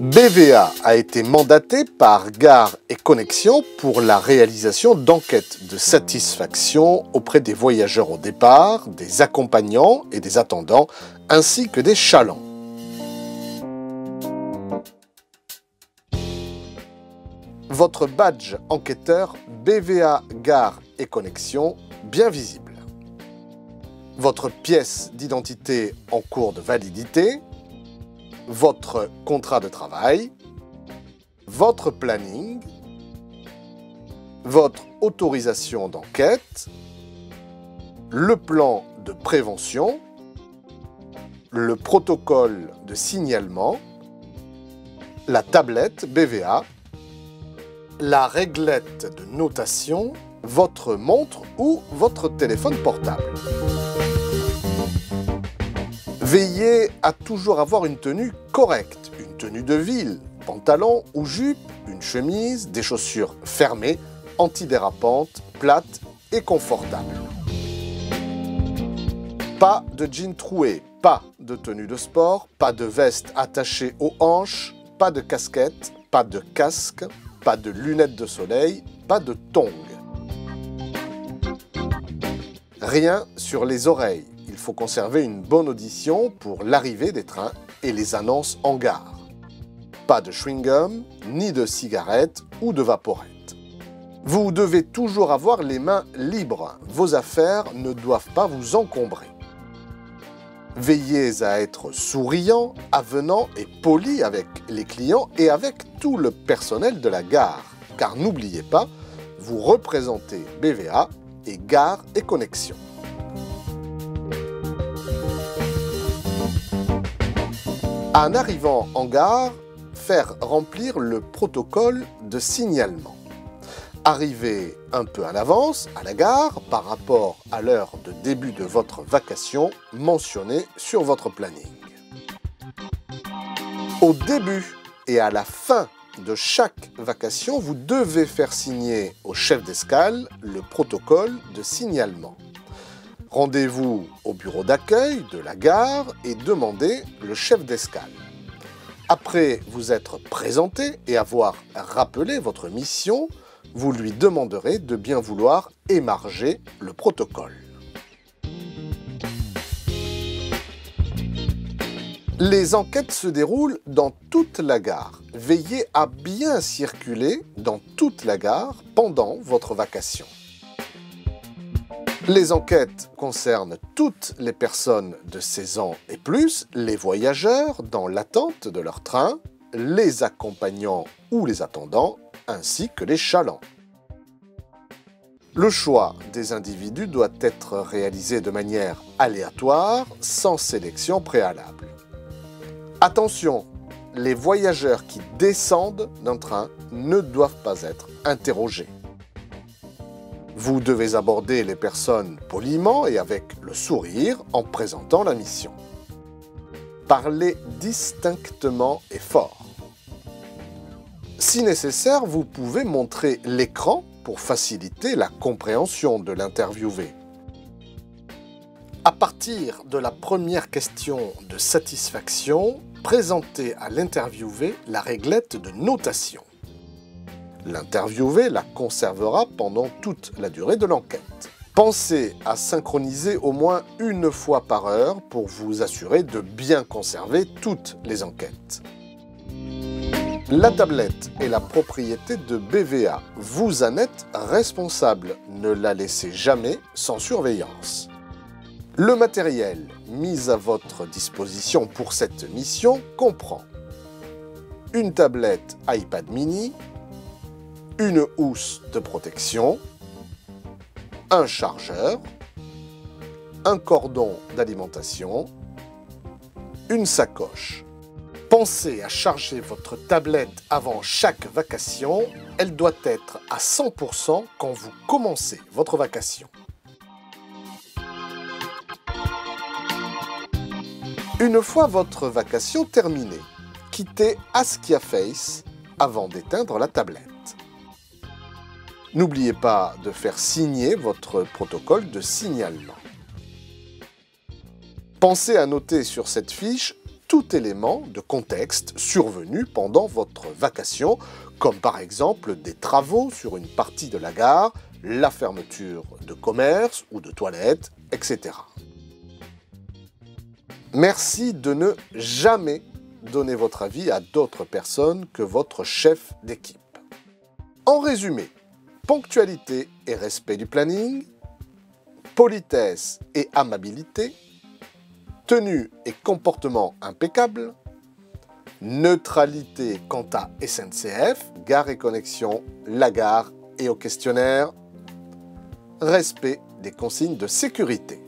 BVA a été mandaté par Gares & Connexions pour la réalisation d'enquêtes de satisfaction auprès des voyageurs au départ, des accompagnants et des attendants, ainsi que des chalands. Votre badge enquêteur BVA Gares & Connexions bien visible. Votre pièce d'identité en cours de validité. Votre contrat de travail, votre planning, votre autorisation d'enquête, le plan de prévention, le protocole de signalement, la tablette BVA, la réglette de notation, votre montre ou votre téléphone portable. Veillez à toujours avoir une tenue correcte, une tenue de ville, pantalon ou jupe, une chemise, des chaussures fermées, antidérapantes, plates et confortables. Pas de jean troué, pas de tenue de sport, pas de veste attachée aux hanches, pas de casquette, pas de casque, pas de lunettes de soleil, pas de tongs. Rien sur les oreilles. Il faut conserver une bonne audition pour l'arrivée des trains et les annonces en gare. Pas de chewing-gum, ni de cigarettes ou de vaporettes. Vous devez toujours avoir les mains libres. Vos affaires ne doivent pas vous encombrer. Veillez à être souriant, avenant et poli avec les clients et avec tout le personnel de la gare. Car n'oubliez pas, vous représentez BVA et Gares & Connexions. En arrivant en gare, faire remplir le protocole de signalement. Arrivez un peu en avance à la gare par rapport à l'heure de début de votre vacation mentionnée sur votre planning. Au début et à la fin de chaque vacation, vous devez faire signer au chef d'escale le protocole de signalement. Rendez-vous au bureau d'accueil de la gare et demandez le chef d'escale. Après vous être présenté et avoir rappelé votre mission, vous lui demanderez de bien vouloir émarger le protocole. Les enquêtes se déroulent dans toute la gare. Veillez à bien circuler dans toute la gare pendant votre vacation. Les enquêtes concernent toutes les personnes de 16 ans et plus, les voyageurs dans l'attente de leur train, les accompagnants ou les attendants, ainsi que les chalands. Le choix des individus doit être réalisé de manière aléatoire, sans sélection préalable. Attention, les voyageurs qui descendent d'un train ne doivent pas être interrogés. Vous devez aborder les personnes poliment et avec le sourire en présentant la mission. Parlez distinctement et fort. Si nécessaire, vous pouvez montrer l'écran pour faciliter la compréhension de l'interviewé. À partir de la première question de satisfaction, présentez à l'interviewé la réglette de notation. L'interviewé la conservera pendant toute la durée de l'enquête. Pensez à synchroniser au moins une fois par heure pour vous assurer de bien conserver toutes les enquêtes. La tablette est la propriété de BVA. Vous en êtes responsable. Ne la laissez jamais sans surveillance. Le matériel mis à votre disposition pour cette mission comprend une tablette iPad mini, une housse de protection, un chargeur, un cordon d'alimentation, une sacoche. Pensez à charger votre tablette avant chaque vacation. Elle doit être à 100% quand vous commencez votre vacation. Une fois votre vacation terminée, quittez Askia Face avant d'éteindre la tablette. N'oubliez pas de faire signer votre protocole de signalement. Pensez à noter sur cette fiche tout élément de contexte survenu pendant votre vacation, comme par exemple des travaux sur une partie de la gare, la fermeture de commerce ou de toilettes, etc. Merci de ne jamais donner votre avis à d'autres personnes que votre chef d'équipe. En résumé, ponctualité et respect du planning, politesse et amabilité, tenue et comportement impeccable, neutralité quant à SNCF, Gare et Connexions, la gare et au questionnaire, respect des consignes de sécurité.